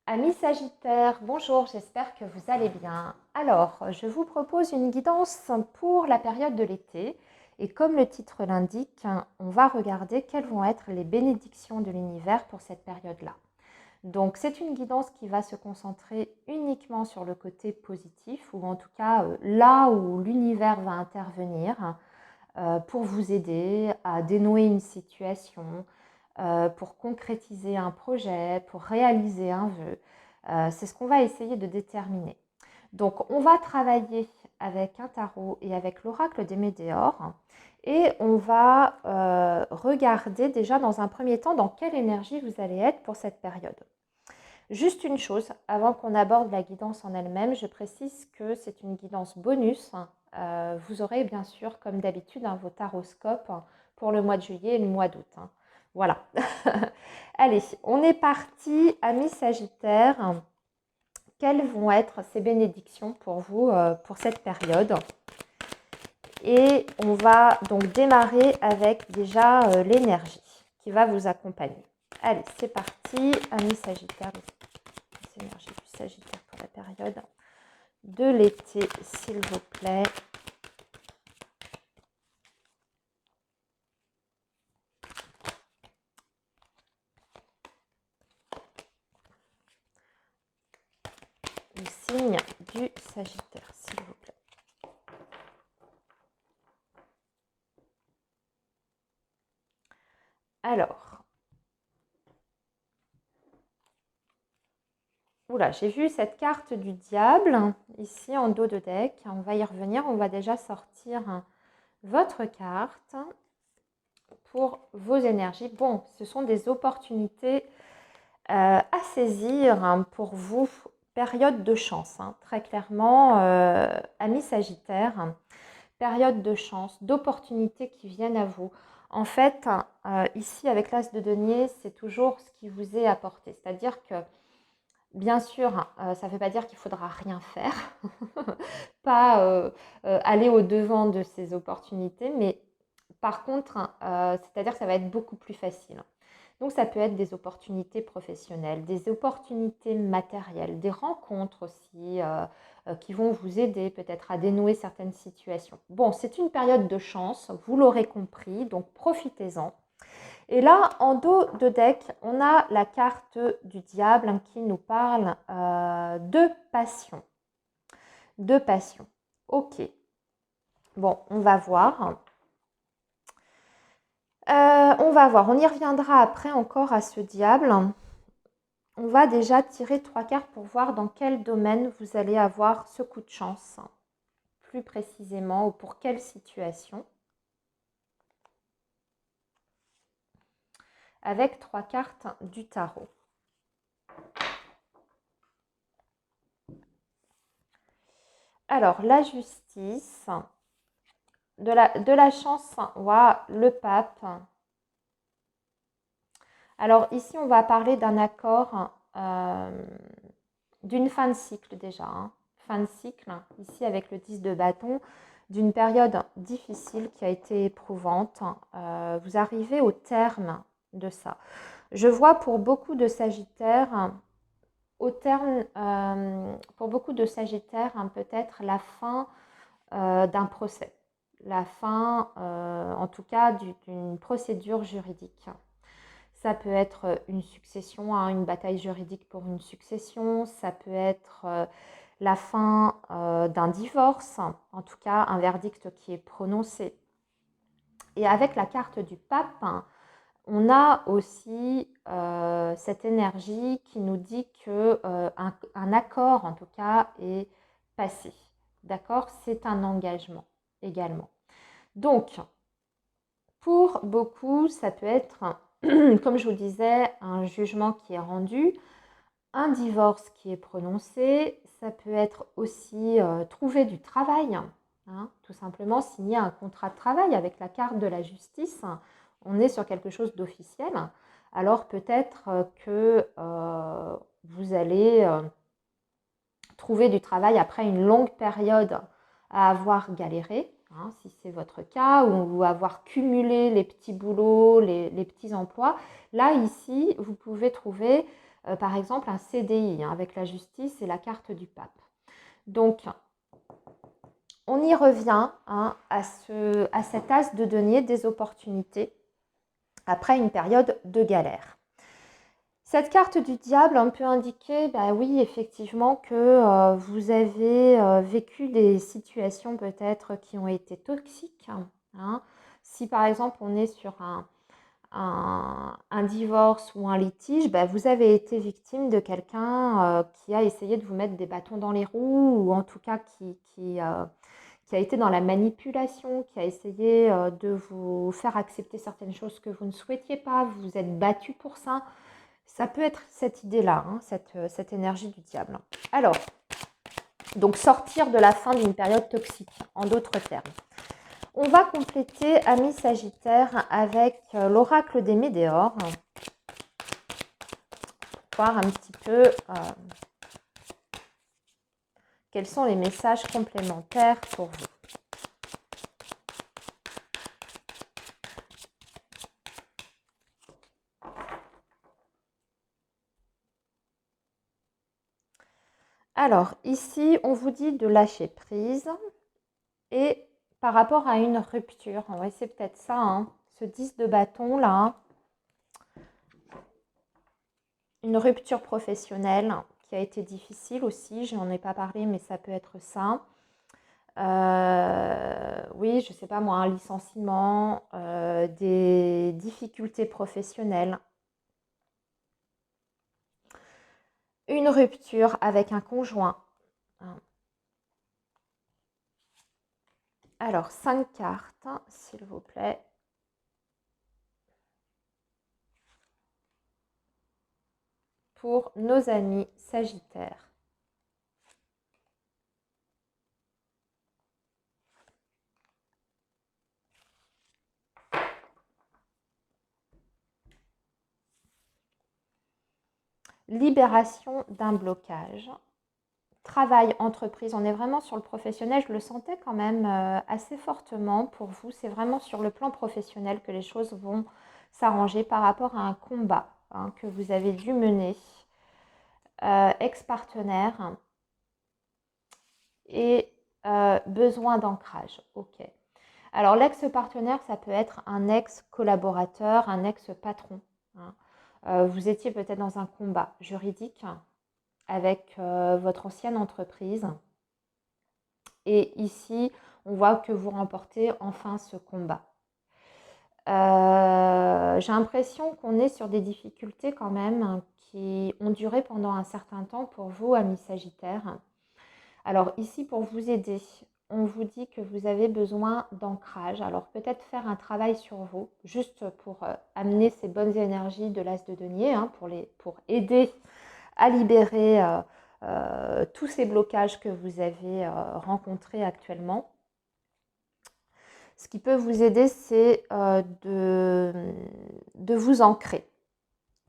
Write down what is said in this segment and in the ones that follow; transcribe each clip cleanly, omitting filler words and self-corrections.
Amis Sagittaires, bonjour, j'espère que vous allez bien. Alors, je vous propose une guidance pour la période de l'été. Et comme le titre l'indique, on va regarder quelles vont être les bénédictions de l'univers pour cette période-là. Donc, c'est une guidance qui va se concentrer uniquement sur le côté positif, ou en tout cas là où l'univers va intervenir pour vous aider à dénouer une situation, pour concrétiser un projet, pour réaliser un vœu. C'est ce qu'on va essayer de déterminer. Donc, on va travailler avec un tarot et avec l'oracle des Météores et on va regarder déjà dans un premier temps dans quelle énergie vous allez être pour cette période. Juste une chose, avant qu'on aborde la guidance en elle-même, je précise que c'est une guidance bonus. Vous aurez bien sûr, comme d'habitude, vos taroscopes pour le mois de juillet et le mois d'août. Voilà. Allez, on est parti, amis Sagittaires. Quelles vont être ces bénédictions pour vous pour cette période? Et on va donc démarrer avec déjà l'énergie qui va vous accompagner. Allez, c'est parti, amis Sagittaires. Les énergies du Sagittaire pour la période de l'été, s'il vous plaît. Le signe du Sagittaire, s'il vous plaît. Alors, oula, j'ai vu cette carte du diable ici en dos de deck. On va y revenir. On va déjà sortir votre carte pour vos énergies. Bon, ce sont des opportunités à saisir pour vous. Période de chance, très clairement, amis Sagittaires. Période de chance, d'opportunités qui viennent à vous. En fait, ici, avec l'as de denier, c'est toujours ce qui vous est apporté. C'est-à-dire que, bien sûr, ça ne veut pas dire qu'il ne faudra rien faire, pas aller au-devant de ces opportunités, mais par contre, c'est-à-dire que ça va être beaucoup plus facile. Donc, ça peut être des opportunités professionnelles, des opportunités matérielles, des rencontres aussi qui vont vous aider peut-être à dénouer certaines situations. Bon, c'est une période de chance, vous l'aurez compris, donc profitez-en. Et là, en dos de deck, on a la carte du diable qui nous parle de passion. De passion. Ok. Bon, on va voir. On y reviendra après encore à ce diable. On va déjà tirer 3 cartes pour voir dans quel domaine vous allez avoir ce coup de chance, plus précisément, ou pour quelle situation. Avec 3 cartes du tarot. Alors, la justice, de la chance, le pape. Alors ici, on va parler d'un accord, d'une fin de cycle déjà. Fin de cycle, ici avec le 10 de bâton, d'une période difficile qui a été éprouvante. Vous arrivez au terme de ça. Je vois pour beaucoup de Sagittaires, pour beaucoup de Sagittaires, peut-être la fin d'un procès. La fin, en tout cas, d'une procédure juridique. Ça peut être une succession, une bataille juridique pour une succession. Ça peut être la fin d'un divorce, en tout cas un verdict qui est prononcé. Et avec la carte du pape, on a aussi cette énergie qui nous dit qu'un accord, en tout cas, est passé. D'accord? C'est un engagement également. Donc, pour beaucoup, ça peut être, comme je vous le disais, un jugement qui est rendu, un divorce qui est prononcé. Ça peut être aussi trouver du travail, tout simplement signer un contrat de travail avec la carte de la justice. On est sur quelque chose d'officiel. Alors peut-être que vous allez trouver du travail après une longue période à avoir galéré, si c'est votre cas, ou avoir cumulé les petits boulots, les petits emplois. Là, ici, vous pouvez trouver par exemple un CDI avec la justice et la carte du pape. Donc, on y revient à cet as de denier des opportunités après une période de galère. Cette carte du diable peut indiquer, oui, effectivement, que vous avez vécu des situations peut-être qui ont été toxiques. Si par exemple on est sur un divorce ou un litige, vous avez été victime de quelqu'un qui a essayé de vous mettre des bâtons dans les roues ou en tout cas qui a été dans la manipulation, qui a essayé de vous faire accepter certaines choses que vous ne souhaitiez pas, vous vous êtes battu pour ça. Ça peut être cette idée-là, cette énergie du diable. Alors, donc sortir de la fin d'une période toxique, en d'autres termes. On va compléter, amis Sagittaire, avec l'oracle des Médéors. Pour voir un petit peu quels sont les messages complémentaires pour vous. Alors, ici, on vous dit de lâcher prise et par rapport à une rupture, ouais, c'est peut-être ça, ce 10 de bâton là, une rupture professionnelle qui a été difficile aussi, je n'en ai pas parlé, mais ça peut être ça. Oui, je ne sais pas moi, un licenciement, des difficultés professionnelles, une rupture avec un conjoint. Alors, 5 cartes, s'il vous plaît. Pour nos amis Sagittaires. Libération d'un blocage. Travail, entreprise, on est vraiment sur le professionnel. Je le sentais quand même assez fortement pour vous. C'est vraiment sur le plan professionnel que les choses vont s'arranger par rapport à un combat que vous avez dû mener. Ex-partenaire et besoin d'ancrage. Ok. Alors l'ex-partenaire, ça peut être un ex-collaborateur, un ex-patron. Vous étiez peut-être dans un combat juridique avec votre ancienne entreprise. Et ici, on voit que vous remportez enfin ce combat. J'ai l'impression qu'on est sur des difficultés quand même qui ont duré pendant un certain temps pour vous, amis Sagittaires. Alors ici, pour vous aider, on vous dit que vous avez besoin d'ancrage. Alors peut-être faire un travail sur vous, juste pour amener ces bonnes énergies de l'as de denier, pour aider à libérer tous ces blocages que vous avez rencontrés actuellement. Ce qui peut vous aider, c'est de vous ancrer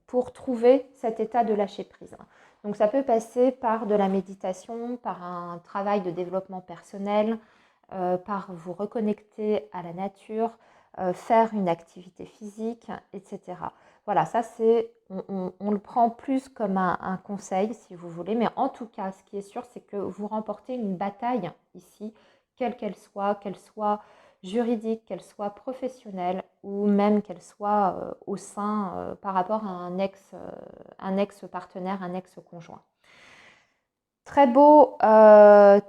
pour trouver cet état de lâcher prise. Donc ça peut passer par de la méditation, par un travail de développement personnel, par vous reconnecter à la nature, faire une activité physique, etc. Voilà, ça c'est, on le prend plus comme un conseil si vous voulez, mais en tout cas, ce qui est sûr, c'est que vous remportez une bataille ici, quelle qu'elle soit juridique, qu'elle soit professionnelle ou même qu'elle soit au sein par rapport à un ex-partenaire, un ex-conjoint. Très beau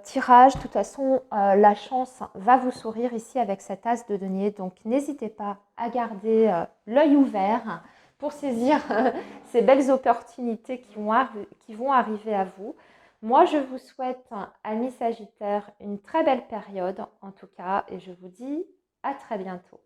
tirage. De toute façon, la chance va vous sourire ici avec cet as de denier. Donc, n'hésitez pas à garder l'œil ouvert pour saisir ces belles opportunités qui vont arriver à vous. Moi, je vous souhaite, amis Sagittaires, une très belle période en tout cas et je vous dis à très bientôt.